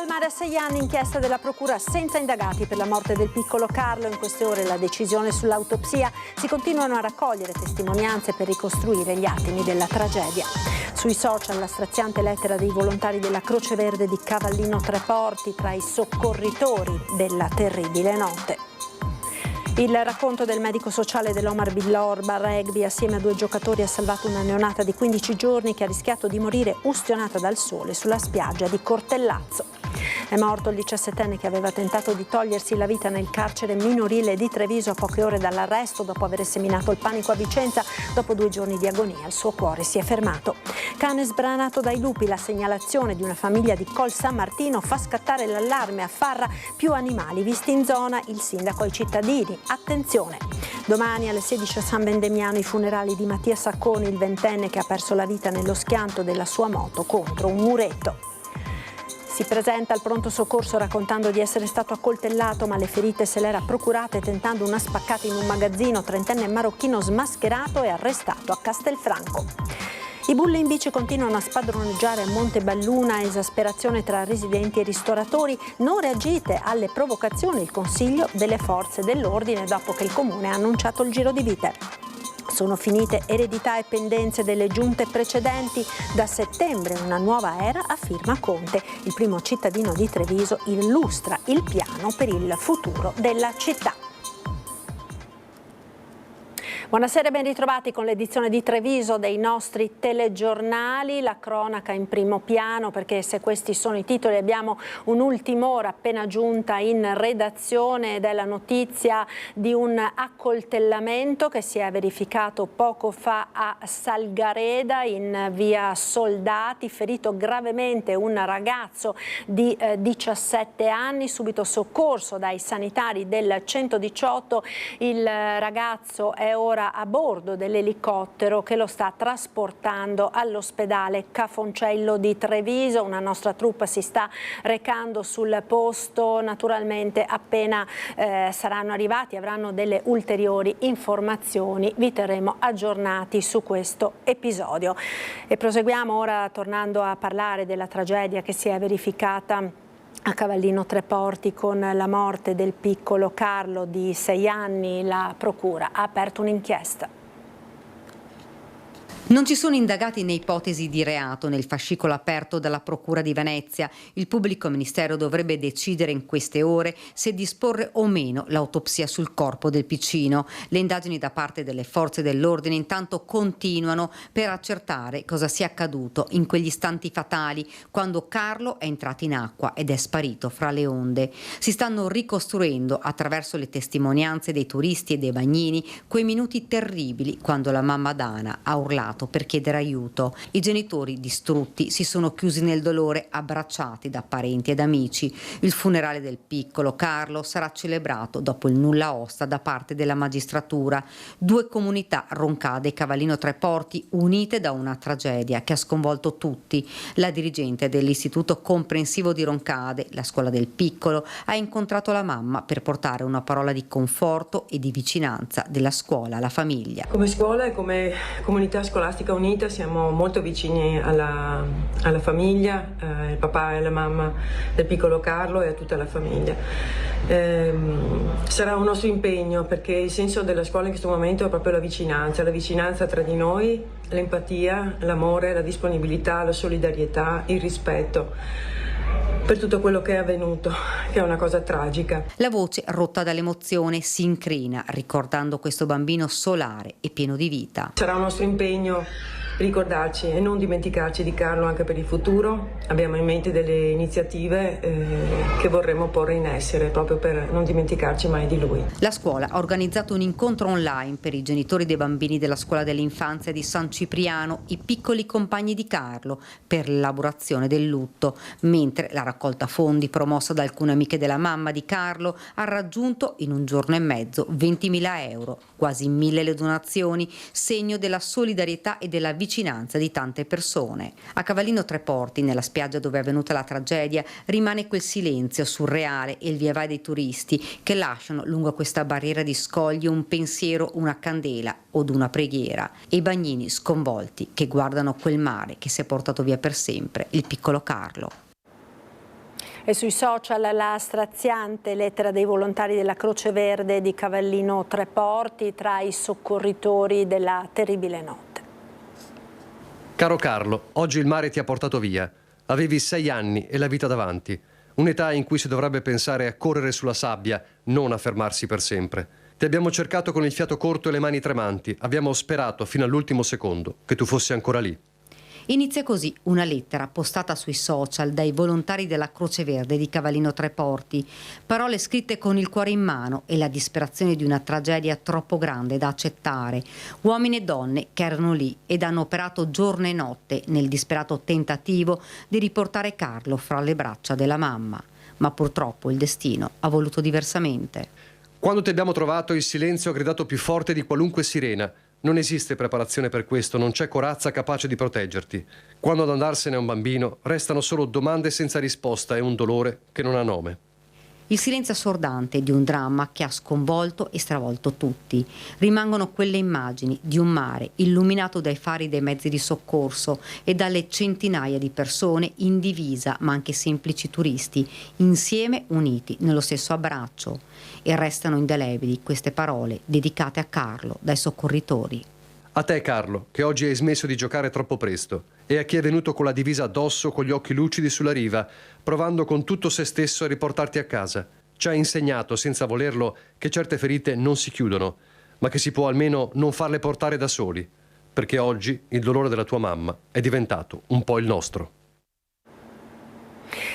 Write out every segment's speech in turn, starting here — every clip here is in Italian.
Dal mare a 6 anni, inchiesta della procura senza indagati per la morte del piccolo Carlo. In queste ore la decisione sull'autopsia. Si continuano a raccogliere testimonianze per ricostruire gli attimi della tragedia. Sui social la straziante lettera dei volontari della Croce Verde di Cavallino Treporti tra i soccorritori della terribile notte. Il racconto del medico sociale dell'Omar Villorba Rugby assieme a 2 giocatori ha salvato una neonata di 15 giorni che ha rischiato di morire ustionata dal sole sulla spiaggia di Cortellazzo. È morto il 17enne che aveva tentato di togliersi la vita nel carcere minorile di Treviso a poche ore dall'arresto dopo aver seminato il panico a Vicenza. Dopo 2 giorni di agonia il suo cuore si è fermato. Cane sbranato dai lupi, la segnalazione di una famiglia di Col San Martino fa scattare l'allarme a Farra, più animali visti in zona, il sindaco ai cittadini. Attenzione! Domani alle 16 a San Vendemiano i funerali di Mattia Sacconi, il 20enne che ha perso la vita nello schianto della sua moto contro un muretto. Si presenta al pronto soccorso raccontando di essere stato accoltellato, ma le ferite se l'era procurate tentando una spaccata in un magazzino. 30enne marocchino smascherato e arrestato a Castelfranco. I bulli in bici continuano a spadroneggiare a Montebelluna, esasperazione tra residenti e ristoratori. Non reagite alle provocazioni, il Consiglio delle Forze dell'Ordine dopo che il Comune ha annunciato il giro di vite. Sono finite eredità e pendenze delle giunte precedenti. Da settembre una nuova era a firma Conte. Il primo cittadino di Treviso illustra il piano per il futuro della città. Buonasera e ben ritrovati con l'edizione di Treviso dei nostri telegiornali. La cronaca in primo piano, perché se questi sono i titoli abbiamo un'ultima ora appena giunta in redazione della notizia di un accoltellamento che si è verificato poco fa a Salgareda in via Soldati. Ferito gravemente un ragazzo di 17 anni, subito soccorso dai sanitari del 118. Il ragazzo è ora a bordo dell'elicottero che lo sta trasportando all'ospedale Cafoncello di Treviso. Una nostra troupe si sta recando sul posto. Naturalmente appena saranno arrivati avranno delle ulteriori informazioni. Vi terremo aggiornati su questo episodio. E proseguiamo ora tornando a parlare della tragedia che si è verificata a Cavallino Treporti con la morte del piccolo Carlo di 6 anni. La procura ha aperto un'inchiesta. Non ci sono indagati né ipotesi di reato nel fascicolo aperto dalla Procura di Venezia. Il pubblico ministero dovrebbe decidere in queste ore se disporre o meno l'autopsia sul corpo del piccino. Le indagini da parte delle forze dell'ordine intanto continuano per accertare cosa sia accaduto in quegli istanti fatali quando Carlo è entrato in acqua ed è sparito fra le onde. Si stanno ricostruendo attraverso le testimonianze dei turisti e dei bagnini quei minuti terribili quando la mamma Dana ha urlato per chiedere aiuto. I genitori distrutti si sono chiusi nel dolore, abbracciati da parenti ed amici. Il funerale del piccolo Carlo sarà celebrato dopo il nulla osta da parte della magistratura. 2 comunità, Roncade e Cavallino Treporti, unite da una tragedia che ha sconvolto tutti. La dirigente dell'Istituto Comprensivo di Roncade, la scuola del piccolo, ha incontrato la mamma per portare una parola di conforto e di vicinanza della scuola alla famiglia. Come scuola e come comunità scolastica unita siamo molto vicini alla famiglia, il papà e la mamma del piccolo Carlo e a tutta la famiglia. Sarà un nostro impegno perché il senso della scuola in questo momento è proprio la vicinanza tra di noi, l'empatia, l'amore, la disponibilità, la solidarietà, il rispetto per tutto quello che è avvenuto, che è una cosa tragica. La voce, rotta dall'emozione, si incrina ricordando questo bambino solare e pieno di vita. Sarà un nostro impegno ricordarci e non dimenticarci di Carlo anche per il futuro. Abbiamo in mente delle iniziative che vorremmo porre in essere proprio per non dimenticarci mai di lui. La scuola ha organizzato un incontro online per i genitori dei bambini della scuola dell'infanzia di San Cipriano, i piccoli compagni di Carlo, per l'elaborazione del lutto, mentre la raccolta fondi promossa da alcune amiche della mamma di Carlo ha raggiunto in un giorno e mezzo 20.000 euro, quasi 1.000 le donazioni, segno della solidarietà e della vicinanza di tante persone. A Cavallino Treporti, nella spiaggia dove è avvenuta la tragedia, rimane quel silenzio surreale e il via vai dei turisti che lasciano lungo questa barriera di scogli un pensiero, una candela o una preghiera, e i bagnini sconvolti che guardano quel mare che si è portato via per sempre il piccolo Carlo. E sui social la straziante lettera dei volontari della Croce Verde di Cavallino Treporti tra i soccorritori della terribile notte. Caro Carlo, oggi il mare ti ha portato via. Avevi 6 anni e la vita davanti. Un'età in cui si dovrebbe pensare a correre sulla sabbia, non a fermarsi per sempre. Ti abbiamo cercato con il fiato corto e le mani tremanti. Abbiamo sperato fino all'ultimo secondo che tu fossi ancora lì. Inizia così una lettera postata sui social dai volontari della Croce Verde di Cavallino Treporti, parole scritte con il cuore in mano e la disperazione di una tragedia troppo grande da accettare. Uomini e donne che erano lì ed hanno operato giorno e notte nel disperato tentativo di riportare Carlo fra le braccia della mamma. Ma purtroppo il destino ha voluto diversamente. Quando ti abbiamo trovato, il silenzio ha gridato più forte di qualunque sirena. Non esiste preparazione per questo, non c'è corazza capace di proteggerti. Quando ad andarsene è un bambino, restano solo domande senza risposta e un dolore che non ha nome. Il silenzio assordante di un dramma che ha sconvolto e stravolto tutti. Rimangono quelle immagini di un mare illuminato dai fari dei mezzi di soccorso e dalle centinaia di persone in divisa, ma anche semplici turisti, insieme uniti nello stesso abbraccio. E restano indelebili queste parole dedicate a Carlo dai soccorritori. A te, Carlo, che oggi hai smesso di giocare troppo presto, e a chi è venuto con la divisa addosso, con gli occhi lucidi sulla riva, provando con tutto se stesso a riportarti a casa. Ci ha insegnato, senza volerlo, che certe ferite non si chiudono, ma che si può almeno non farle portare da soli, perché oggi il dolore della tua mamma è diventato un po' il nostro.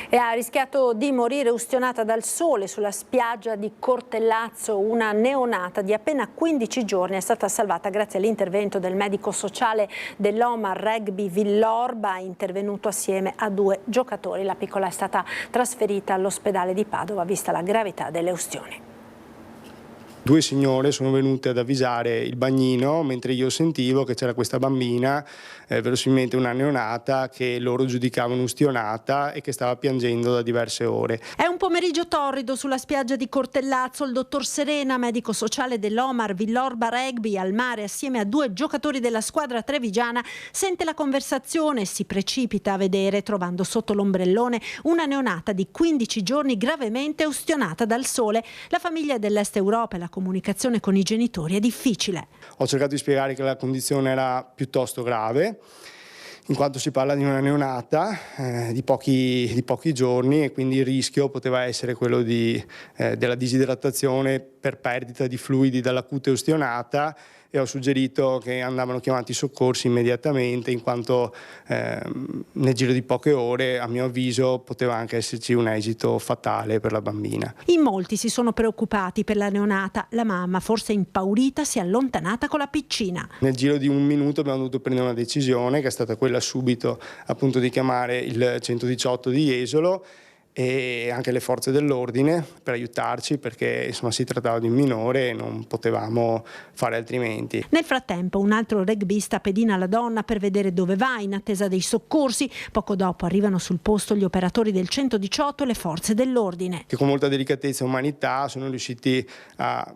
E ha rischiato di morire ustionata dal sole sulla spiaggia di Cortellazzo. Una neonata di appena 15 giorni è stata salvata grazie all'intervento del medico sociale dell'Omar Rugby Villorba, intervenuto assieme a 2 giocatori. La piccola è stata trasferita all'ospedale di Padova vista la gravità delle ustioni. 2 signore sono venute ad avvisare il bagnino mentre io sentivo che c'era questa bambina, verosimilmente una neonata, che loro giudicavano ustionata e che stava piangendo da diverse ore. È un pomeriggio torrido sulla spiaggia di Cortellazzo. Il dottor Serena, medico sociale dell'Omar Villorba Rugby, al mare assieme a 2 giocatori della squadra trevigiana, sente la conversazione e si precipita a vedere, trovando sotto l'ombrellone una neonata di 15 giorni gravemente ustionata dal sole. La famiglia dell'Est Europa e la comunicazione con i genitori è difficile. Ho cercato di spiegare che la condizione era piuttosto grave, in quanto si parla di una neonata di pochi giorni, e quindi il rischio poteva essere quello della disidratazione per perdita di fluidi dall'acute ustionata, e ho suggerito che andavano chiamati i soccorsi immediatamente, in quanto nel giro di poche ore, a mio avviso, poteva anche esserci un esito fatale per la bambina. In molti si sono preoccupati per la neonata. La mamma, forse impaurita, si è allontanata con la piccina. Nel giro di 1 minuto abbiamo dovuto prendere una decisione, che è stata quella subito appunto di chiamare il 118 di Jesolo e anche le forze dell'ordine per aiutarci, perché insomma si trattava di un minore e non potevamo fare altrimenti. Nel frattempo un altro rugbista pedina la donna per vedere dove va, in attesa dei soccorsi. Poco dopo arrivano sul posto gli operatori del 118 e le forze dell'ordine, che con molta delicatezza e umanità sono riusciti a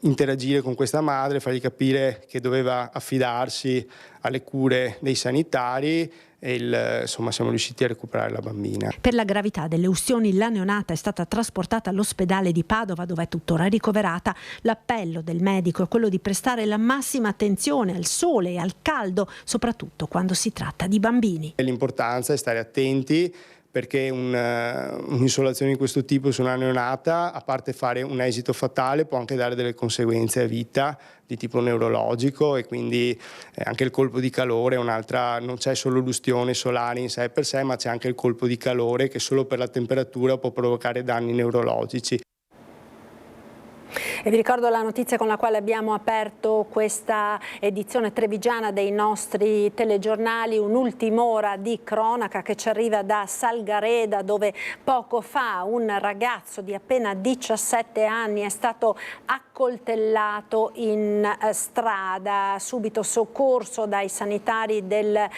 interagire con questa madre, fargli capire che doveva affidarsi alle cure dei sanitari, e insomma siamo riusciti a recuperare la bambina. Per la gravità delle ustioni la neonata è stata trasportata all'ospedale di Padova, dove è tuttora ricoverata. L'appello del medico è quello di prestare la massima attenzione al sole e al caldo, soprattutto quando si tratta di bambini. L'importanza è stare attenti, perché un'isolazione di questo tipo su una neonata, a parte fare un esito fatale, può anche dare delle conseguenze a vita di tipo neurologico, e quindi anche il colpo di calore è un'altra. Non c'è solo l'ustione solare in sé per sé, ma c'è anche il colpo di calore che solo per la temperatura può provocare danni neurologici. E vi ricordo la notizia con la quale abbiamo aperto questa edizione trevigiana dei nostri telegiornali, un'ultima ora di cronaca che ci arriva da Salgareda, dove poco fa un ragazzo di appena 17 anni è stato accompagnato accoltellato in strada. Subito soccorso dai sanitari del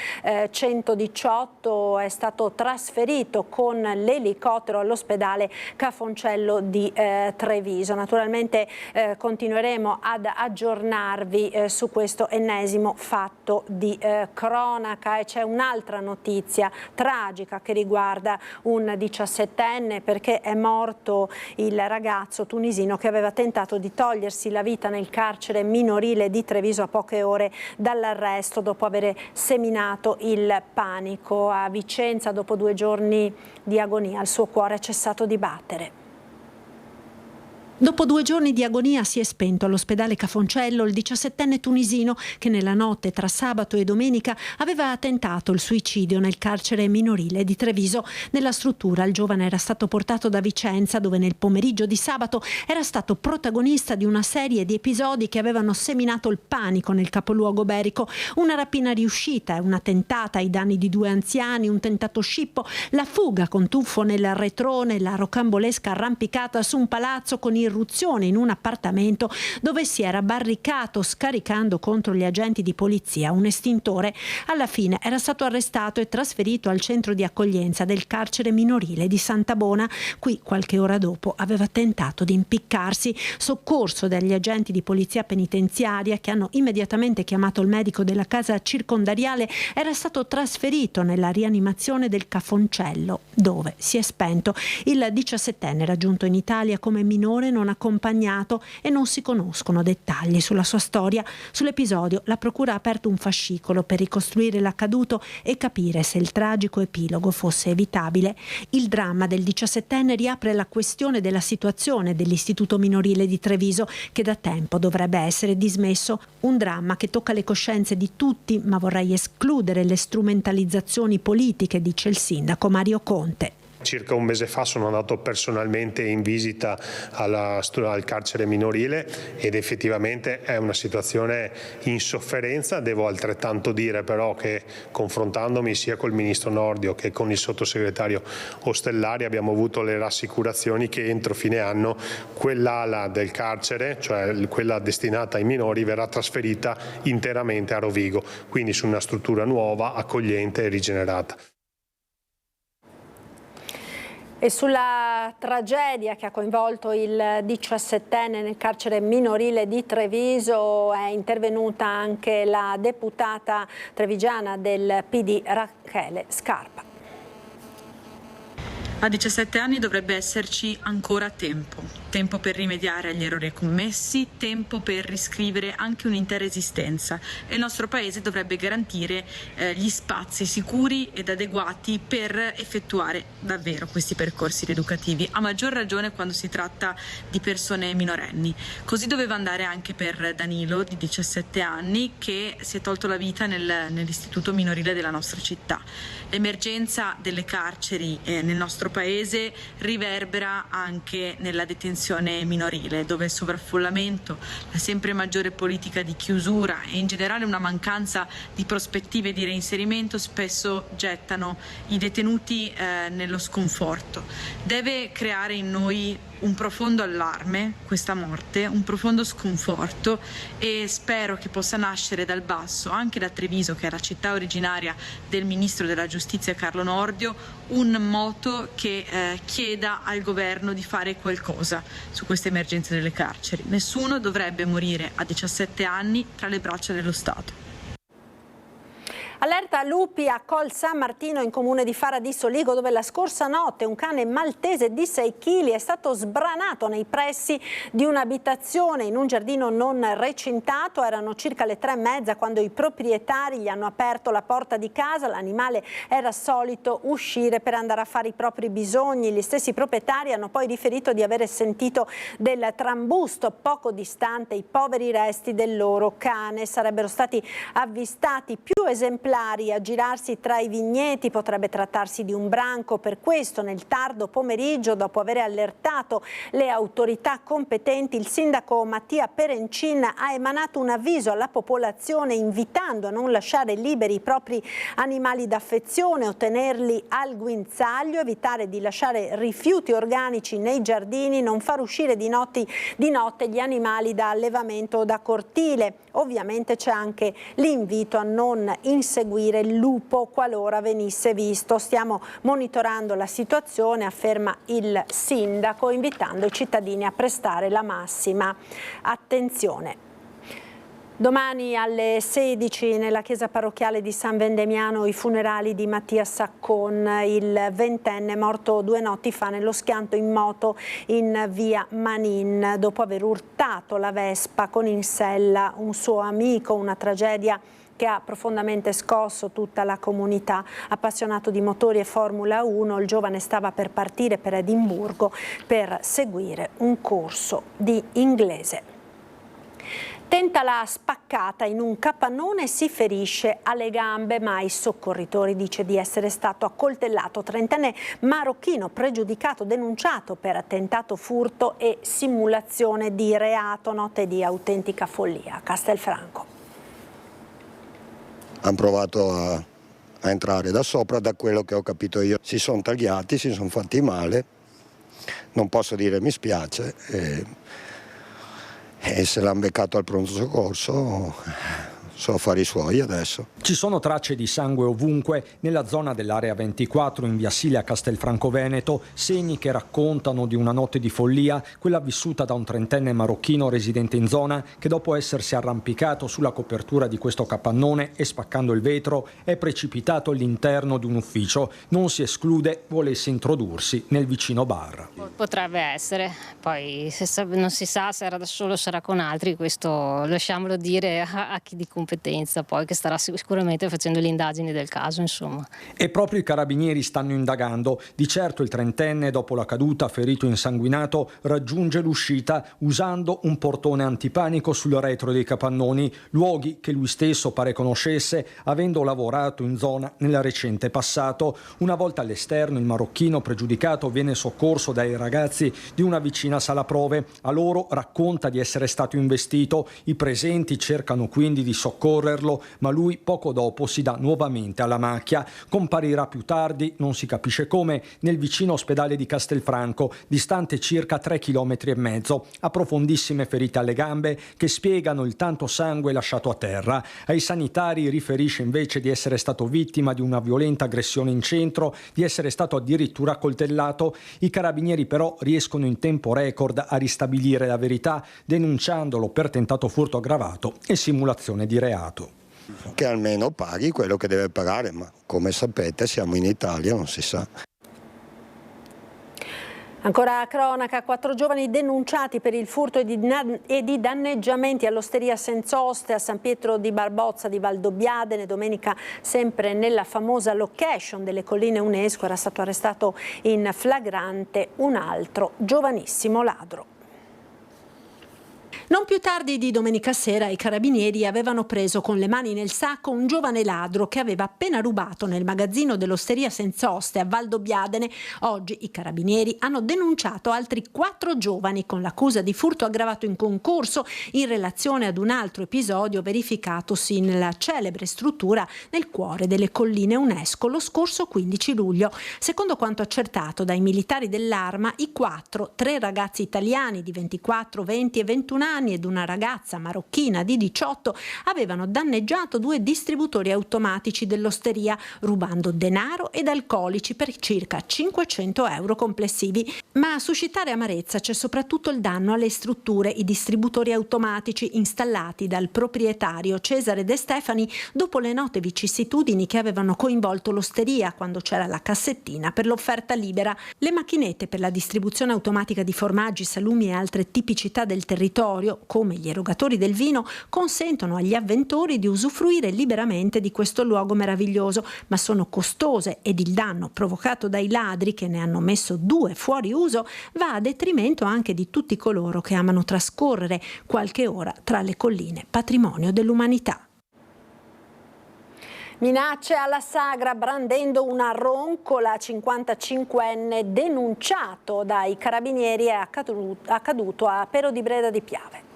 118, è stato trasferito con l'elicottero all'ospedale Cafoncello di Treviso. Naturalmente continueremo ad aggiornarvi su questo ennesimo fatto di cronaca. E c'è un'altra notizia tragica che riguarda un 17enne, perché è morto il ragazzo tunisino che aveva tentato di togliersi la vita nel carcere minorile di Treviso a poche ore dall'arresto dopo aver seminato il panico. A Vicenza, dopo 2 giorni di agonia, il suo cuore ha cessato di battere. Dopo 2 giorni di agonia si è spento all'ospedale Cafoncello il 17enne tunisino che nella notte tra sabato e domenica aveva tentato il suicidio nel carcere minorile di Treviso. Nella struttura il giovane era stato portato da Vicenza, dove nel pomeriggio di sabato era stato protagonista di una serie di episodi che avevano seminato il panico nel capoluogo berico. Una rapina riuscita e una tentata ai danni di 2 anziani, un tentato scippo, la fuga con tuffo nel retrone, la rocambolesca arrampicata su un palazzo con irruzione in un appartamento dove si era barricato scaricando contro gli agenti di polizia un estintore. Alla fine era stato arrestato e trasferito al centro di accoglienza del carcere minorile di Santabona. Qui qualche ora dopo aveva tentato di impiccarsi. Soccorso dagli agenti di polizia penitenziaria che hanno immediatamente chiamato il medico della casa circondariale, era stato trasferito nella rianimazione del Cafoncello, dove si è spento. Il 17enne raggiunto in Italia come minore non accompagnato e non si conoscono dettagli sulla sua storia. Sull'episodio la procura ha aperto un fascicolo per ricostruire l'accaduto e capire se il tragico epilogo fosse evitabile. Il dramma del 17enne riapre la questione della situazione dell'istituto minorile di Treviso, che da tempo dovrebbe essere dismesso. Un dramma che tocca le coscienze di tutti, ma vorrei escludere le strumentalizzazioni politiche, dice il sindaco Mario Conte. Circa un mese fa sono andato personalmente in visita al carcere minorile ed effettivamente è una situazione in sofferenza. Devo altrettanto dire però che, confrontandomi sia col ministro Nordio che con il sottosegretario Ostellari, abbiamo avuto le rassicurazioni che entro fine anno quell'ala del carcere, cioè quella destinata ai minori, verrà trasferita interamente a Rovigo, quindi su una struttura nuova, accogliente e rigenerata. E sulla tragedia che ha coinvolto il 17enne nel carcere minorile di Treviso è intervenuta anche la deputata trevigiana del PD Rachele Scarpa. A 17 anni dovrebbe esserci ancora tempo per rimediare agli errori commessi, tempo per riscrivere anche un'intera esistenza, e il nostro Paese dovrebbe garantire gli spazi sicuri ed adeguati per effettuare davvero questi percorsi rieducativi, a maggior ragione quando si tratta di persone minorenni. Così doveva andare anche per Danilo, di 17 anni, che si è tolto la vita nell'istituto minorile della nostra città. L'emergenza delle carceri nel nostro Paese riverbera anche nella detenzione minorile, dove il sovraffollamento, la sempre maggiore politica di chiusura e in generale una mancanza di prospettive di reinserimento spesso gettano i detenuti nello sconforto. Deve creare in noi un profondo allarme questa morte, un profondo sconforto, e spero che possa nascere dal basso, anche da Treviso, che è la città originaria del Ministro della Giustizia Carlo Nordio, un moto che chieda al governo di fare qualcosa su queste emergenze delle carceri. Nessuno dovrebbe morire a 17 anni tra le braccia dello Stato. Allerta lupi a Col San Martino, in comune di Fara di Soligo, dove la scorsa notte un cane maltese di 6 kg è stato sbranato nei pressi di un'abitazione in un giardino non recintato. Erano circa le 3:30 quando i proprietari gli hanno aperto la porta di casa. L'animale era solito uscire per andare a fare i propri bisogni. Gli stessi proprietari hanno poi riferito di avere sentito del trambusto poco distante i poveri resti del loro cane. Sarebbero stati avvistati più esemplari esemplari. A girarsi tra i vigneti potrebbe trattarsi di un branco. Per questo nel tardo pomeriggio, dopo aver allertato le autorità competenti, il sindaco Mattia Perencin ha emanato un avviso alla popolazione invitando a non lasciare liberi i propri animali d'affezione o tenerli al guinzaglio, evitare di lasciare rifiuti organici nei giardini, non far uscire di notte gli animali da allevamento o da cortile. Ovviamente c'è anche l'invito a non inseguire il lupo qualora venisse visto. Stiamo monitorando la situazione, afferma il sindaco, invitando i cittadini a prestare la massima attenzione. Domani alle 16 nella chiesa parrocchiale di San Vendemiano i funerali di Mattia Saccon, il ventenne morto 2 notti fa nello schianto in moto in via Manin dopo aver urtato la Vespa con in sella un suo amico, una tragedia che ha profondamente scosso tutta la comunità. Appassionato di motori e Formula 1, il giovane stava per partire per Edimburgo per seguire un corso di inglese. Tenta la spaccata in un capannone e si ferisce alle gambe, ma ai soccorritori dice di essere stato accoltellato. Trentenne marocchino pregiudicato, denunciato per tentato furto e simulazione di reato. Notte di autentica follia. Castelfranco. Hanno provato a entrare da sopra, da quello che ho capito io. Si sono tagliati, si sono fatti male. Non posso dire mi spiace. E se l'hanno beccato al pronto soccorso, so fare i suoi adesso. Ci sono tracce di sangue ovunque nella zona dell'area 24 in via Silia Castelfranco Veneto, segni che raccontano di una notte di follia, quella vissuta da un trentenne marocchino residente in zona che dopo essersi arrampicato sulla copertura di questo capannone e spaccando il vetro è precipitato all'interno di un ufficio. Non si esclude volesse introdursi nel vicino bar. Potrebbe essere, poi non si sa se era da solo o se era con altri, questo lasciamolo dire a chi di competenza poi, che starà sicuramente facendo le indagini del caso, insomma. E proprio i carabinieri stanno indagando. Di certo il trentenne, dopo la caduta, ferito e insanguinato, raggiunge l'uscita usando un portone antipanico sul retro dei capannoni, luoghi che lui stesso pare conoscesse avendo lavorato in zona nel recente passato. Una volta all'esterno il marocchino pregiudicato viene soccorso dai ragazzi di una vicina sala prove. A loro racconta di essere stato investito. I presenti cercano quindi di soccorrerlo, ma lui poco dopo si dà nuovamente alla macchia. Comparirà più tardi, non si capisce come, nel vicino ospedale di Castelfranco, distante circa 3,5 km. Ha profondissime ferite alle gambe che spiegano il tanto sangue lasciato a terra. Ai sanitari riferisce invece di essere stato vittima di una violenta aggressione in centro, di essere stato addirittura accoltellato. I carabinieri però riescono in tempo record a ristabilire la verità, denunciandolo per tentato furto aggravato e simulazione di reato. Che almeno paghi quello che deve pagare, ma come sapete siamo in Italia, non si sa. Ancora cronaca, 4 giovani denunciati per il furto e di danneggiamenti all'osteria Senzoste a San Pietro di Barbozza di Valdobbiadene. Domenica, sempre nella famosa location delle Colline UNESCO, era stato arrestato in flagrante un altro giovanissimo ladro. Non più tardi di domenica sera i carabinieri avevano preso con le mani nel sacco un giovane ladro che aveva appena rubato nel magazzino dell'osteria Senzoste a Valdobbiadene. Oggi i carabinieri hanno denunciato altri 4 giovani con l'accusa di furto aggravato in concorso in relazione ad un altro episodio verificatosi nella celebre struttura nel cuore delle Colline UNESCO lo scorso 15 luglio. Secondo quanto accertato dai militari dell'Arma, i 4, 3 ragazzi italiani di 24, 20 e 21 anni ed una ragazza marocchina di 18 avevano danneggiato 2 distributori automatici dell'osteria rubando denaro ed alcolici per circa 500 euro complessivi. Ma a suscitare amarezza c'è soprattutto il danno alle strutture, i distributori automatici installati dal proprietario Cesare De Stefani dopo le note vicissitudini che avevano coinvolto l'osteria quando c'era la cassettina per l'offerta libera. Le macchinette per la distribuzione automatica di formaggi, salumi e altre tipicità del territorio, come gli erogatori del vino, consentono agli avventori di usufruire liberamente di questo luogo meraviglioso, ma sono costose ed il danno provocato dai ladri, che ne hanno messo 2 fuori uso, va a detrimento anche di tutti coloro che amano trascorrere qualche ora tra le colline, patrimonio dell'umanità. Minacce alla Sagra brandendo una roncola, 55enne denunciato dai carabinieri, è accaduto a Pero di Breda di Piave.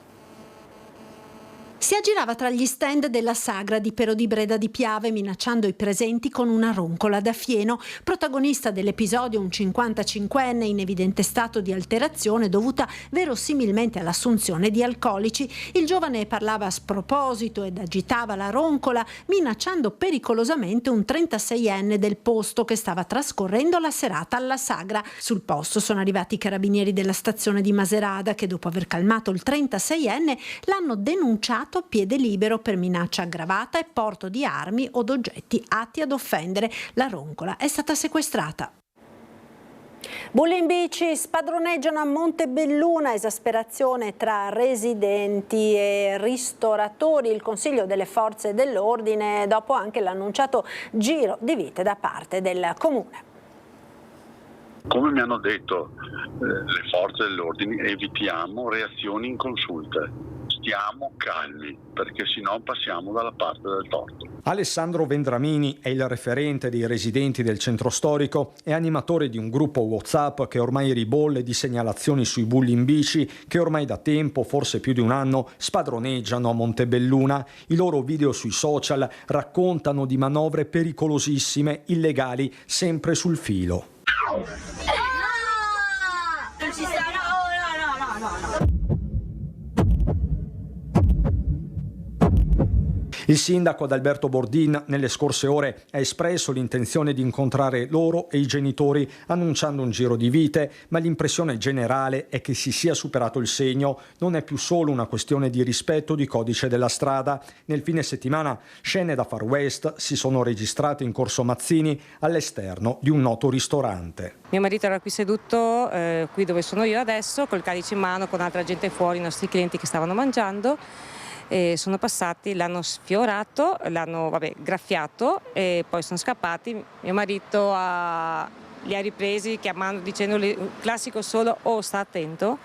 Si aggirava tra gli stand della Sagra di Pero di Breda di Piave minacciando i presenti con una roncola da fieno. Protagonista dell'episodio un 55enne in evidente stato di alterazione dovuta verosimilmente all'assunzione di alcolici. Il giovane parlava a sproposito ed agitava la roncola minacciando pericolosamente un 36enne del posto che stava trascorrendo la serata alla Sagra. Sul posto sono arrivati i carabinieri della stazione di Maserata che dopo aver calmato il 36enne l'hanno denunciato a piede libero per minaccia aggravata e porto di armi od oggetti atti ad offendere. La roncola è stata sequestrata. Bulli in bici spadroneggiano a Montebelluna, esasperazione tra residenti e ristoratori. Il Consiglio delle Forze dell'Ordine dopo anche l'annunciato giro di vite da parte del Comune. Come mi hanno detto le forze dell'ordine, evitiamo reazioni inconsulte. Stiamo calmi, perché sennò passiamo dalla parte del torto. Alessandro Vendramini è il referente dei residenti del centro storico e animatore di un gruppo WhatsApp che ormai ribolle di segnalazioni sui bulli in bici che ormai da tempo, forse più di un anno, spadroneggiano a Montebelluna. I loro video sui social raccontano di manovre pericolosissime, illegali, sempre sul filo. Il sindaco Adalberto Bordin nelle scorse ore ha espresso l'intenzione di incontrare loro e i genitori annunciando un giro di vite, ma l'impressione generale è che si sia superato il segno. Non è più solo una questione di rispetto di codice della strada. Nel fine settimana scene da Far West si sono registrate in Corso Mazzini all'esterno di un noto ristorante. Mio marito era qui seduto, qui dove sono io adesso, col calice in mano, con altra gente fuori, i nostri clienti che stavano mangiando. E sono passati, l'hanno sfiorato, l'hanno graffiato e poi sono scappati. Mio marito li ha ripresi chiamando, dicendo il classico solo "oh, sta attento",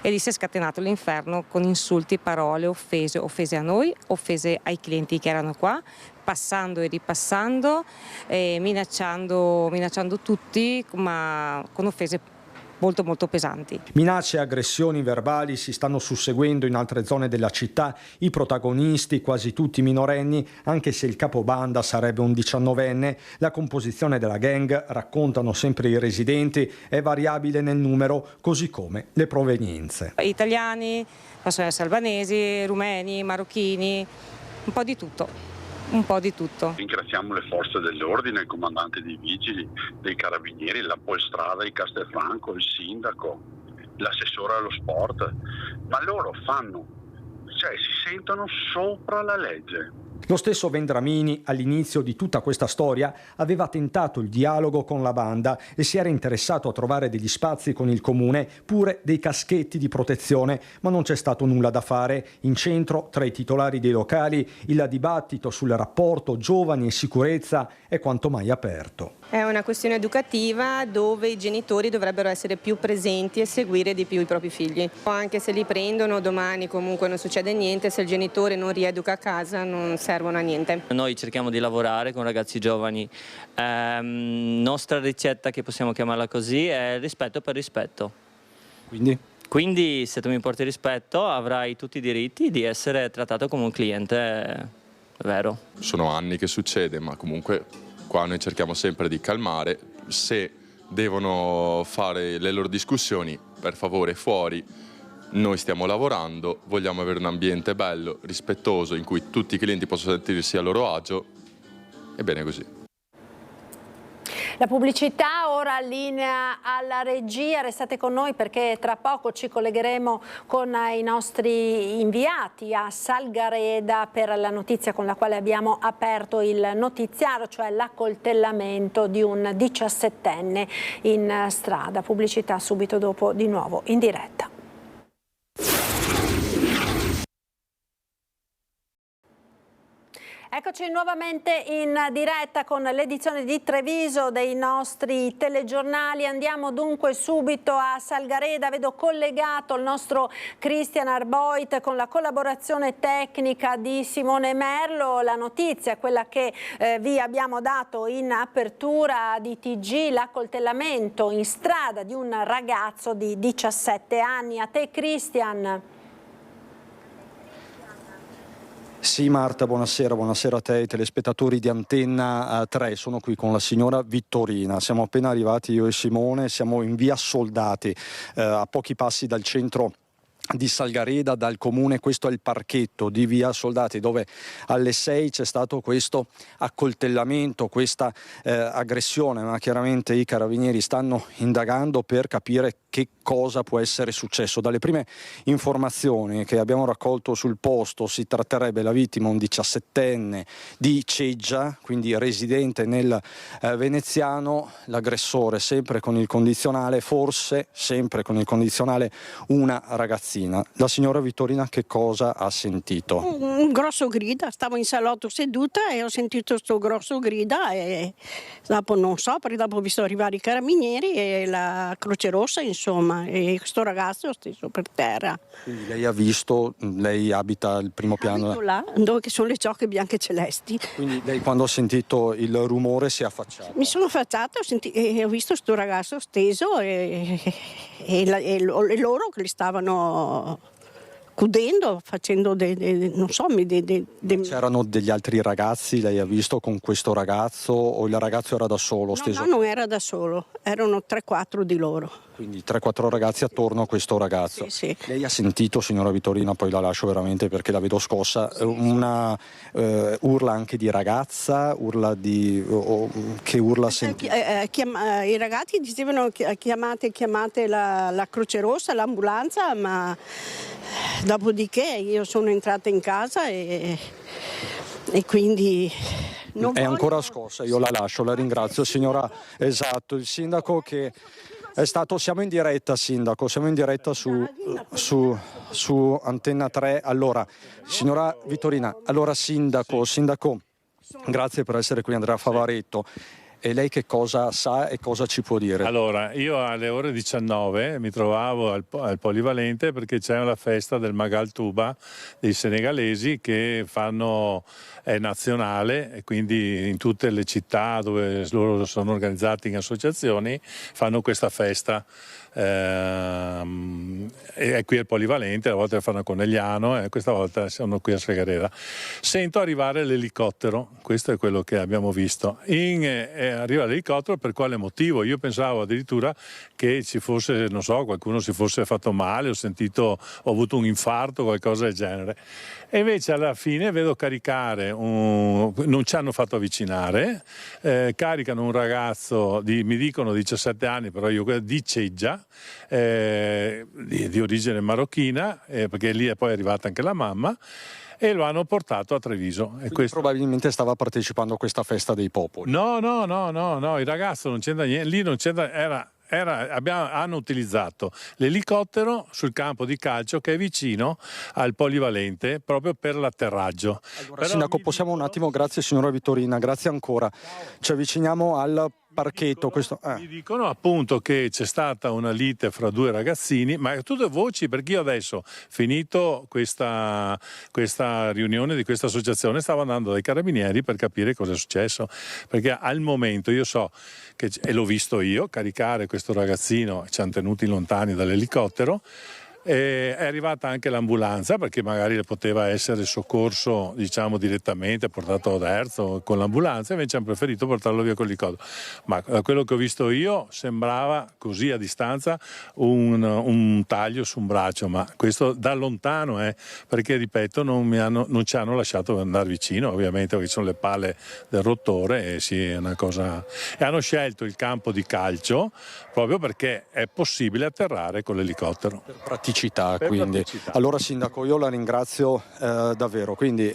e lì si è scatenato l'inferno con insulti, parole, offese a noi, offese ai clienti che erano qua, passando e ripassando, minacciando tutti, ma con offese molto molto pesanti. Minacce e aggressioni verbali si stanno susseguendo in altre zone della città. I protagonisti, quasi tutti minorenni, anche se il capobanda sarebbe un 19enne. La composizione della gang, raccontano sempre i residenti, è variabile nel numero, così come le provenienze. Italiani, possono essere albanesi, rumeni, marocchini, un po' di tutto. Un po' di tutto. Ringraziamo le forze dell'ordine, il comandante dei vigili, dei carabinieri, la Polstrada di Castelfranco, il sindaco, l'assessore allo sport, ma loro si sentono sopra la legge. Lo stesso Vendramini, all'inizio di tutta questa storia, aveva tentato il dialogo con la banda e si era interessato a trovare degli spazi con il comune, pure dei caschetti di protezione, ma non c'è stato nulla da fare. In centro, tra i titolari dei locali, il dibattito sul rapporto giovani e sicurezza è quanto mai aperto. È una questione educativa dove i genitori dovrebbero essere più presenti e seguire di più i propri figli. Anche se li prendono, domani comunque non succede niente, se il genitore non rieduca a casa non servono a niente. Noi cerchiamo di lavorare con ragazzi giovani. Nostra ricetta, che possiamo chiamarla così, è rispetto per rispetto. Quindi se tu mi porti rispetto avrai tutti i diritti di essere trattato come un cliente vero. Sono anni che succede, ma comunque qua noi cerchiamo sempre di calmare. Se devono fare le loro discussioni, per favore fuori. Noi stiamo lavorando, vogliamo avere un ambiente bello, rispettoso, in cui tutti i clienti possono sentirsi a loro agio. E bene così. La pubblicità ora linea alla regia, restate con noi perché tra poco ci collegheremo con i nostri inviati a Salgareda per la notizia con la quale abbiamo aperto il notiziario, cioè l'accoltellamento di un 17enne in strada. Pubblicità subito dopo, di nuovo in diretta. Eccoci nuovamente in diretta con l'edizione di Treviso dei nostri telegiornali. Andiamo dunque subito a Salgareda. Vedo collegato il nostro Christian Arboit con la collaborazione tecnica di Simone Merlo. La notizia è quella che vi abbiamo dato in apertura di TG, l'accoltellamento in strada di un ragazzo di 17 anni. A te Christian. Sì Marta, buonasera a te, ai telespettatori di Antenna 3, sono qui con la signora Vittorina, siamo appena arrivati io e Simone, siamo in via Soldati, a pochi passi dal centro di Salgareda, dal comune. Questo è il parchetto di via Soldati dove alle 6 c'è stato questo accoltellamento, questa aggressione, ma chiaramente i carabinieri stanno indagando per capire che cosa può essere successo. Dalle prime informazioni che abbiamo raccolto sul posto si tratterebbe la vittima un 17enne di Ceggia, quindi residente nel veneziano, l'aggressore sempre con il condizionale, forse sempre con il condizionale, una ragazzina. La signora Vittorina che cosa ha sentito? Un grosso grida, stavo in salotto seduta e ho sentito sto grosso grida e dopo non so, perché dopo ho visto arrivare i carabinieri e la Croce Rossa, insomma, e questo ragazzo stesso per terra. Quindi lei ha visto, lei abita al primo piano? Abito là, dove ci sono le ciocche bianche e celesti. Quindi lei quando ha sentito il rumore si è affacciata? Mi sono affacciata e ho visto sto ragazzo steso e loro che li stavano chiudendo, facendo non so, C'erano degli altri ragazzi, lei ha visto, con questo ragazzo, o il ragazzo era da solo? No, non era da solo, erano 3-4 di loro. Quindi 3-4 ragazzi attorno a questo ragazzo. Sì. Lei ha sentito, signora Vittorina, poi la lascio veramente perché la vedo scossa, una urla anche di ragazza, che urla sentito? I ragazzi dicevano chiamate la Croce Rossa, l'ambulanza, ma dopodiché io sono entrata in casa e quindi... È ancora scossa, io la lascio, la ringrazio. Signora, esatto, il sindaco che è stato, siamo in diretta sindaco, siamo in diretta su Antenna 3. Allora, signora Vittorina, allora sindaco, grazie per essere qui, Andrea Favaretto. E lei che cosa sa e cosa ci può dire? Allora, io alle ore 19 mi trovavo al Polivalente perché c'è la festa del Magal Touba dei senegalesi che è nazionale e quindi in tutte le città dove loro sono organizzati in associazioni fanno questa festa. È qui al Polivalente, a volte la fanno a Conegliano e questa volta sono qui a Salgareda. Sento arrivare l'elicottero, questo è quello che abbiamo visto. Arriva l'elicottero, per quale motivo? Io pensavo addirittura che ci fosse, non so, qualcuno si fosse fatto male, ho avuto un infarto, qualcosa del genere. E invece alla fine vedo caricare, non ci hanno fatto avvicinare, caricano un ragazzo mi dicono 17 anni, però io di Ceggia, di origine marocchina, perché lì è poi arrivata anche la mamma, e lo hanno portato a Treviso. Probabilmente stava partecipando a questa festa dei popoli. No, il ragazzo non c'entra niente, lì non c'entra, hanno utilizzato l'elicottero sul campo di calcio che è vicino al Polivalente proprio per l'atterraggio. Allora, sindaco, possiamo un attimo, grazie signora Vittorina, grazie ancora. Ci avviciniamo al parchetto. Mi dicono appunto che c'è stata una lite fra due ragazzini, ma tutte voci, perché io adesso, finito questa riunione di questa associazione, stavo andando dai carabinieri per capire cosa è successo, perché al momento io so che, e l'ho visto io, caricare questo ragazzino, ci hanno tenuti lontani dall'elicottero. È arrivata anche l'ambulanza perché magari le poteva essere soccorso, diciamo, direttamente, portato ad Erzo con l'ambulanza, invece hanno preferito portarlo via con l'elicottero. Ma da quello che ho visto io sembrava così a distanza un taglio su un braccio, ma questo da lontano perché ripeto non ci hanno lasciato andare vicino, ovviamente perché ci sono le palle del rottore e sì, è una cosa. E hanno scelto il campo di calcio proprio perché è possibile atterrare con l'elicottero. Per praticità praticità. Quindi. Allora Sindaco, io la ringrazio davvero. Quindi,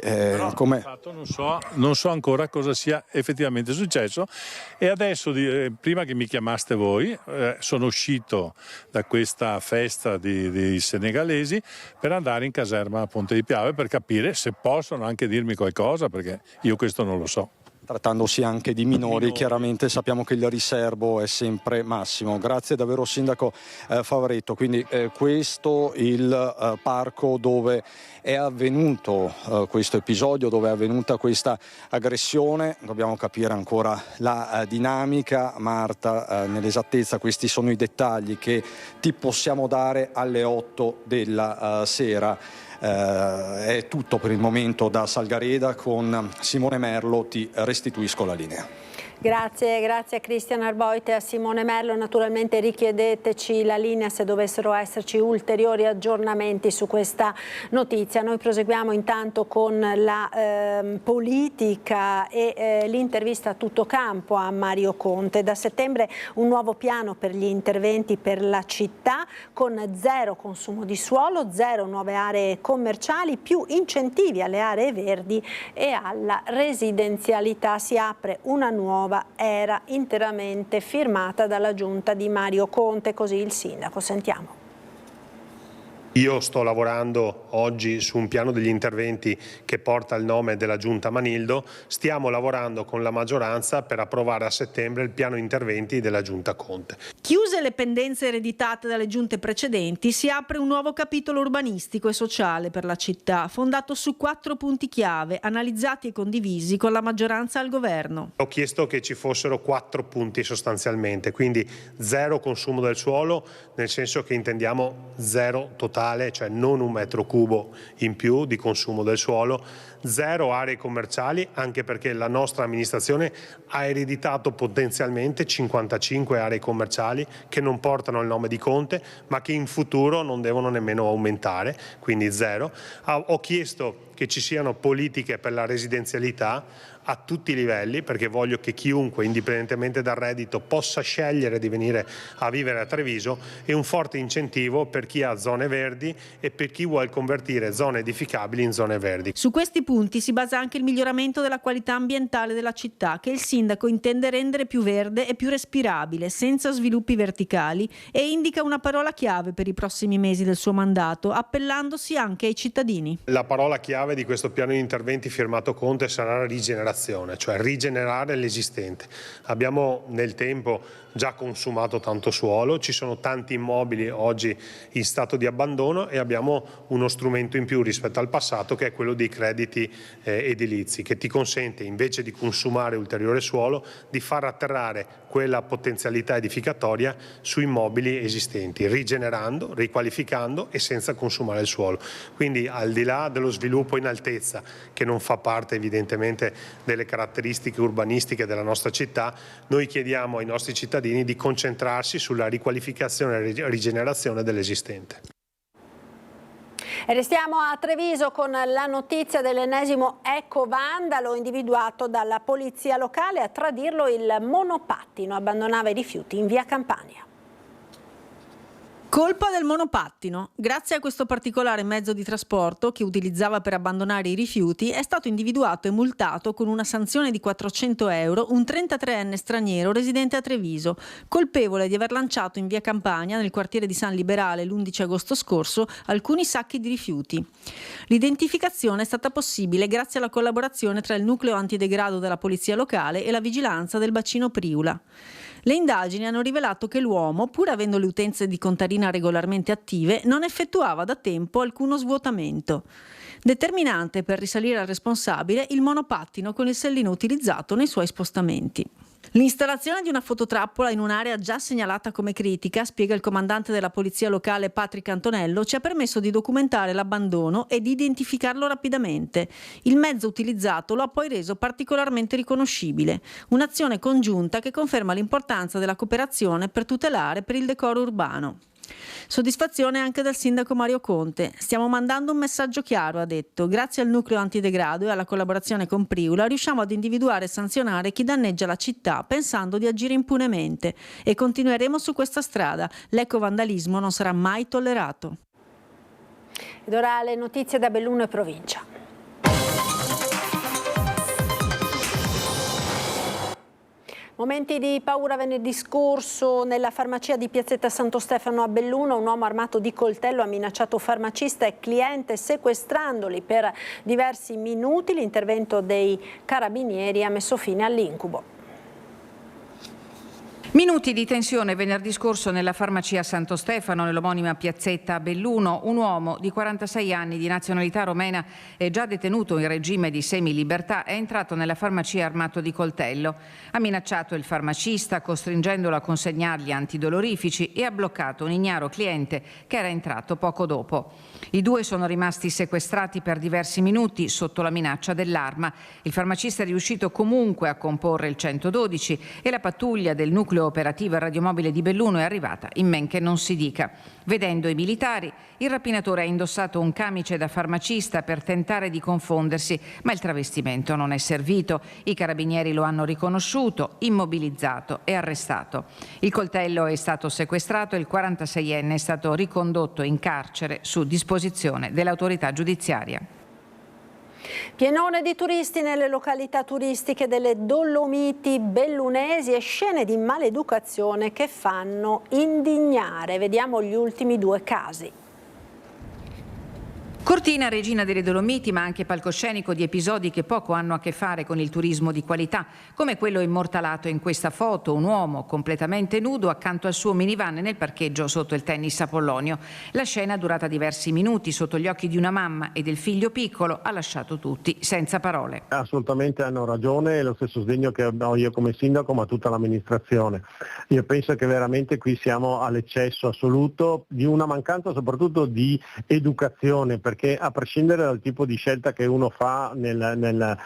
non so ancora cosa sia effettivamente successo, e adesso prima che mi chiamaste voi sono uscito da questa festa di senegalesi per andare in caserma a Ponte di Piave per capire se possono anche dirmi qualcosa, perché io questo non lo so. Trattandosi anche di minori, chiaramente sappiamo che il riserbo è sempre massimo. Grazie davvero Sindaco Favaretto. Quindi questo il parco dove è avvenuto questo episodio, dove è avvenuta questa aggressione. Dobbiamo capire ancora la dinamica. Marta, nell'esattezza questi sono i dettagli che ti possiamo dare alle 8 della sera. È tutto per il momento da Salgareda. Con Simone Merlo ti restituisco la linea. Grazie a Cristian Arboit e a Simone Merlo. Naturalmente richiedeteci la linea se dovessero esserci ulteriori aggiornamenti su questa notizia. Noi proseguiamo intanto con la politica e l'intervista a tutto campo a Mario Conte. Da settembre un nuovo piano per gli interventi per la città, con 0 consumo di suolo, 0 nuove aree commerciali, più incentivi alle aree verdi e alla residenzialità. Si apre una nuova era interamente firmata dalla giunta di Mario Conte, così il sindaco. Sentiamo. Io sto lavorando oggi su un piano degli interventi che porta il nome della Giunta Manildo. Stiamo lavorando con la maggioranza per approvare a settembre il piano interventi della Giunta Conte. Chiuse le pendenze ereditate dalle giunte precedenti, si apre un nuovo capitolo urbanistico e sociale per la città, fondato su 4 punti chiave, analizzati e condivisi con la maggioranza al governo. Ho chiesto che ci fossero 4 punti sostanzialmente, quindi 0 consumo del suolo, nel senso che intendiamo 0 totale, cioè non 1 metro cubo in più di consumo del suolo, 0 aree commerciali, anche perché la nostra amministrazione ha ereditato potenzialmente 55 aree commerciali che non portano il nome di Conte, ma che in futuro non devono nemmeno aumentare, quindi 0. Ho chiesto che ci siano politiche per la residenzialità a tutti i livelli, perché voglio che chiunque, indipendentemente dal reddito, possa scegliere di venire a vivere a Treviso, e un forte incentivo per chi ha zone verdi e per chi vuole convertire zone edificabili in zone verdi. Su questi punti si basa anche il miglioramento della qualità ambientale della città, che il sindaco intende rendere più verde e più respirabile, senza sviluppi verticali, e indica una parola chiave per i prossimi mesi del suo mandato, appellandosi anche ai cittadini. La parola chiave di questo piano di interventi firmato Conte sarà rigenerazione, cioè rigenerare l'esistente. Abbiamo nel tempo già consumato tanto suolo, ci sono tanti immobili oggi in stato di abbandono e abbiamo uno strumento in più rispetto al passato, che è quello dei crediti edilizi, che ti consente, invece di consumare ulteriore suolo, di far atterrare quella potenzialità edificatoria su immobili esistenti, rigenerando, riqualificando e senza consumare il suolo. Quindi, al di là dello sviluppo in altezza, che non fa parte evidentemente delle caratteristiche urbanistiche della nostra città, noi chiediamo ai nostri cittadini di concentrarsi sulla riqualificazione e rigenerazione dell'esistente. E restiamo a Treviso con la notizia dell'ennesimo ecovandalo individuato dalla polizia locale. A tradirlo il monopattino, abbandonava i rifiuti in via Campania. Colpa del monopattino. Grazie a questo particolare mezzo di trasporto che utilizzava per abbandonare i rifiuti, è stato individuato e multato con una sanzione di 400 euro un 33enne straniero residente a Treviso, colpevole di aver lanciato in via Campania, nel quartiere di San Liberale, l'11 agosto scorso, alcuni sacchi di rifiuti. L'identificazione è stata possibile grazie alla collaborazione tra il nucleo antidegrado della polizia locale e la vigilanza del bacino Priula. Le indagini hanno rivelato che l'uomo, pur avendo le utenze di Contarina regolarmente attive, non effettuava da tempo alcuno svuotamento. Determinante per risalire al responsabile il monopattino con il sellino utilizzato nei suoi spostamenti. L'installazione di una fototrappola in un'area già segnalata come critica, spiega il comandante della polizia locale Patrick Antonello, ci ha permesso di documentare l'abbandono e di identificarlo rapidamente. Il mezzo utilizzato lo ha poi reso particolarmente riconoscibile. Un'azione congiunta che conferma l'importanza della cooperazione per tutelare per il decoro urbano. Soddisfazione anche dal sindaco Mario Conte. Stiamo mandando un messaggio chiaro, ha detto. Grazie al nucleo antidegrado e alla collaborazione con Priula riusciamo ad individuare e sanzionare chi danneggia la città pensando di agire impunemente, e continueremo su questa strada. L'ecovandalismo non sarà mai tollerato. Ed ora le notizie da Belluno e provincia. Momenti di paura venerdì scorso nella farmacia di Piazzetta Santo Stefano a Belluno. Un uomo armato di coltello ha minacciato farmacista e cliente sequestrandoli per diversi minuti. L'intervento dei carabinieri ha messo fine all'incubo. Minuti di tensione venerdì scorso nella farmacia Santo Stefano, nell'omonima piazzetta a Belluno. Un uomo di 46 anni di nazionalità romena e già detenuto in regime di semilibertà è entrato nella farmacia armato di coltello. Ha minacciato il farmacista costringendolo a consegnargli antidolorifici e ha bloccato un ignaro cliente che era entrato poco dopo. I due sono rimasti sequestrati per diversi minuti sotto la minaccia dell'arma. Il farmacista è riuscito comunque a comporre il 112 e la pattuglia del nucleo operativa radiomobile di Belluno è arrivata in men che non si dica. Vedendo i militari, il rapinatore ha indossato un camice da farmacista per tentare di confondersi, ma il travestimento non è servito. I carabinieri lo hanno riconosciuto, immobilizzato e arrestato. Il coltello è stato sequestrato e il 46enne è stato ricondotto in carcere su disposizione dell'autorità giudiziaria. Pienone di turisti nelle località turistiche delle Dolomiti bellunesi e scene di maleducazione che fanno indignare. Vediamo gli ultimi due casi. Cortina, regina delle Dolomiti, ma anche palcoscenico di episodi che poco hanno a che fare con il turismo di qualità, come quello immortalato in questa foto, un uomo completamente nudo accanto al suo minivan nel parcheggio sotto il tennis Apollonio. La scena, durata diversi minuti sotto gli occhi di una mamma e del figlio piccolo, ha lasciato tutti senza parole. Assolutamente hanno ragione, è lo stesso sdegno che ho io come sindaco, ma tutta l'amministrazione. Io penso che veramente qui siamo all'eccesso assoluto di una mancanza soprattutto di educazione, perché a prescindere dal tipo di scelta che uno fa nel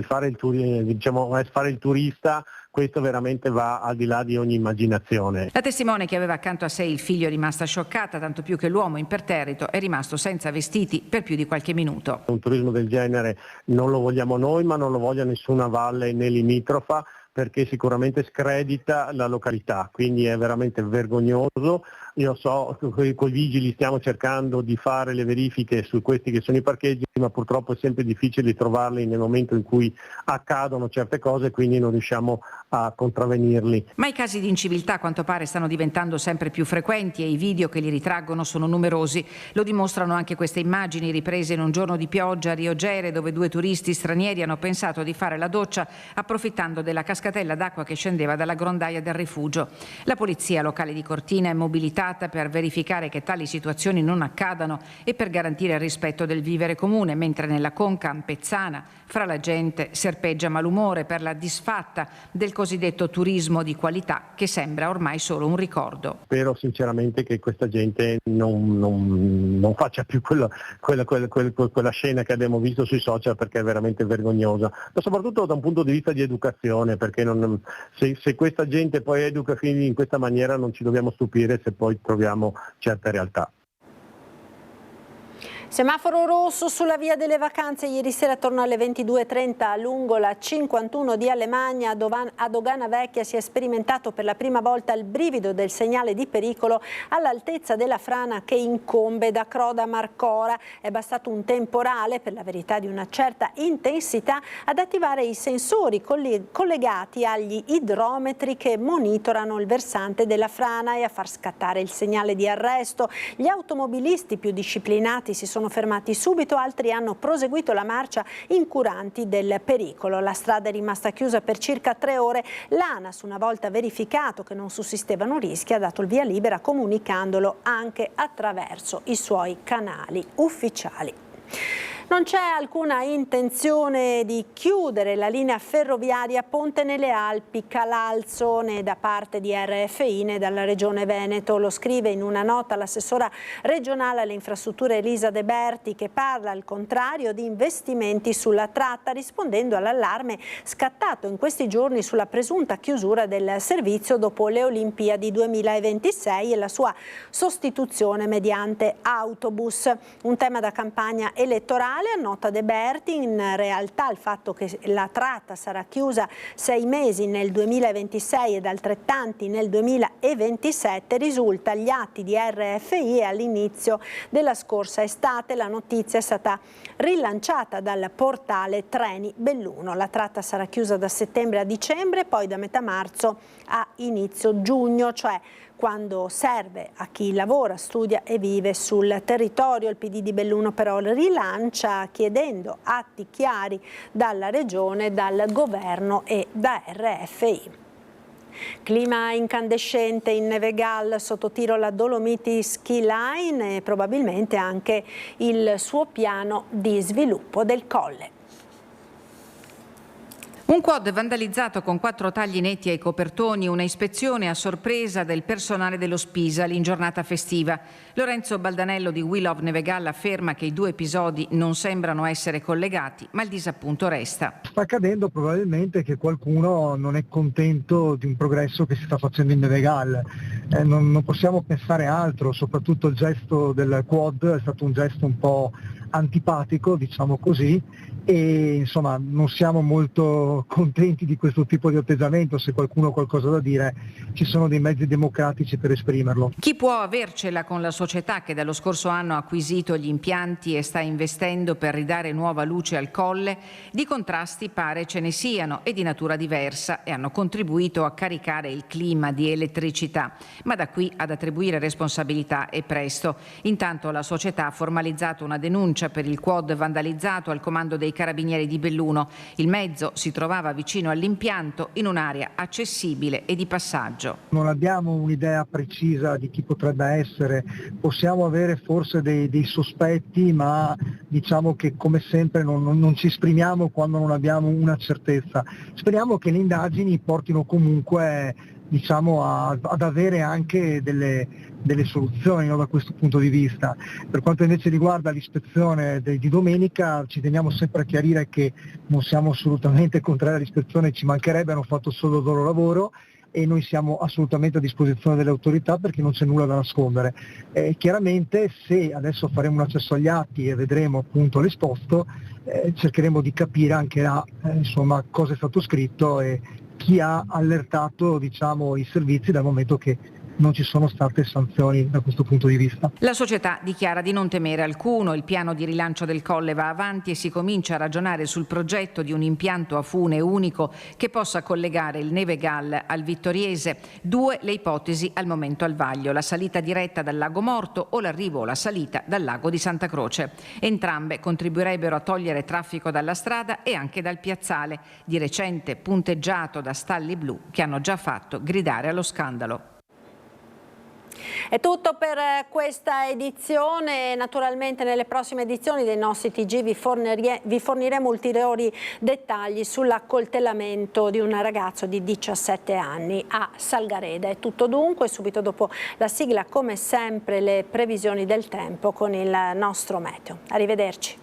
fare il turista, questo veramente va al di là di ogni immaginazione. La testimone, che aveva accanto a sé il figlio, è rimasta scioccata, tanto più che l'uomo imperterrito è rimasto senza vestiti per più di qualche minuto. Un turismo del genere non lo vogliamo noi, ma non lo voglia nessuna valle né limitrofa, perché sicuramente scredita la località, quindi è veramente vergognoso. Io so che con i vigili stiamo cercando di fare le verifiche su questi che sono i parcheggi, ma purtroppo è sempre difficile trovarli nel momento in cui accadono certe cose, quindi non riusciamo a contravvenirli. Ma i casi di inciviltà a quanto pare stanno diventando sempre più frequenti e i video che li ritraggono sono numerosi. Lo dimostrano anche queste immagini riprese in un giorno di pioggia a Rio Gere, dove due turisti stranieri hanno pensato di fare la doccia approfittando della cascatella d'acqua che scendeva dalla grondaia del rifugio. La polizia locale di Cortina è mobilitata per verificare che tali situazioni non accadano e per garantire il rispetto del vivere comune, mentre nella conca ampezzana fra la gente serpeggia malumore per la disfatta del cosiddetto turismo di qualità, che sembra ormai solo un ricordo. Spero sinceramente che questa gente non faccia più quella scena che abbiamo visto sui social, perché è veramente vergognosa, ma soprattutto da un punto di vista di educazione, perché se questa gente poi educa figli in questa maniera non ci dobbiamo stupire se poi troviamo certe realtà. Semaforo rosso sulla via delle vacanze ieri sera attorno alle 22:30 lungo la 51 di Alemagna a Dogana Vecchia si è sperimentato per la prima volta il brivido del segnale di pericolo all'altezza della frana che incombe da Croda a Marcora. È bastato un temporale, per la verità di una certa intensità, ad attivare i sensori collegati agli idrometri che monitorano il versante della frana e a far scattare il segnale di arresto. Gli automobilisti più disciplinati si sono fermati subito, altri hanno proseguito la marcia incuranti del pericolo. La strada è rimasta chiusa per circa 3 ore. L'ANAS, una volta verificato che non sussistevano rischi, ha dato il via libera comunicandolo anche attraverso i suoi canali ufficiali. Non c'è alcuna intenzione di chiudere la linea ferroviaria Ponte nelle Alpi Calalzo né da parte di RFI né dalla Regione Veneto. Lo scrive in una nota l'assessora regionale alle infrastrutture Elisa De Berti, che parla al contrario di investimenti sulla tratta, rispondendo all'allarme scattato in questi giorni sulla presunta chiusura del servizio dopo le Olimpiadi 2026 e la sua sostituzione mediante autobus. Un tema da campagna elettorale Italia, nota De Berti. In realtà il fatto che la tratta sarà chiusa 6 mesi nel 2026 ed altrettanti nel 2027 risulta agli atti di RFI e all'inizio della scorsa estate. La notizia è stata rilanciata dal portale Treni Belluno. La tratta sarà chiusa da settembre a dicembre, poi da metà marzo a inizio giugno, cioè quando serve a chi lavora, studia e vive sul territorio. Il PD di Belluno però rilancia chiedendo atti chiari dalla Regione, dal Governo e da RFI. Clima incandescente in Neve Gall, sotto tiro la Dolomiti Ski Line e probabilmente anche il suo piano di sviluppo del colle. Un quad vandalizzato con 4 tagli netti ai copertoni, una ispezione a sorpresa del personale dello Spisal in giornata festiva. Lorenzo Baldanello di We Love Neve Gall afferma che i 2 episodi non sembrano essere collegati, ma il disappunto resta. Sta accadendo probabilmente che qualcuno non è contento di un progresso che si sta facendo in Neve Gall. Non possiamo pensare altro, soprattutto il gesto del quad è stato un gesto un po' antipatico, diciamo così, e insomma non siamo molto contenti di questo tipo di atteggiamento. Se qualcuno ha qualcosa da dire, ci sono dei mezzi democratici per esprimerlo. Chi può avercela con la società che dallo scorso anno ha acquisito gli impianti e sta investendo per ridare nuova luce al colle? Di contrasti pare ce ne siano e di natura diversa, e hanno contribuito a caricare il clima di elettricità, ma da qui ad attribuire responsabilità è presto. Intanto la società ha formalizzato una denuncia per il quad vandalizzato al comando dei Carabinieri di Belluno. Il mezzo si trovava vicino all'impianto in un'area accessibile e di passaggio. Non abbiamo un'idea precisa di chi potrebbe essere, possiamo avere forse dei sospetti, ma diciamo che come sempre non ci esprimiamo quando non abbiamo una certezza. Speriamo che le indagini portino comunque, diciamo, ad avere anche delle soluzioni, no, da questo punto di vista. Per quanto invece riguarda l'ispezione di domenica, ci teniamo sempre a chiarire che non siamo assolutamente contrari all'ispezione, ci mancherebbe, hanno fatto solo il loro lavoro e noi siamo assolutamente a disposizione delle autorità perché non c'è nulla da nascondere. Chiaramente se adesso faremo un accesso agli atti e vedremo appunto l'esposto, cercheremo di capire anche insomma cosa è stato scritto e chi ha allertato, diciamo, i servizi, dal momento che non ci sono state sanzioni da questo punto di vista. La società dichiara di non temere alcuno, il piano di rilancio del colle va avanti e si comincia a ragionare sul progetto di un impianto a fune unico che possa collegare il Neve Gall al Vittoriese. 2 le ipotesi al momento al vaglio: la salita diretta dal Lago Morto o l'arrivo o la salita dal Lago di Santa Croce. Entrambe contribuirebbero a togliere traffico dalla strada e anche dal piazzale, di recente punteggiato da stalli blu che hanno già fatto gridare allo scandalo. È tutto per questa edizione. Naturalmente nelle prossime edizioni dei nostri TG vi forniremo ulteriori dettagli sull'accoltellamento di un ragazzo di 17 anni a Salgareda. È tutto dunque, subito dopo la sigla come sempre le previsioni del tempo con il nostro meteo. Arrivederci.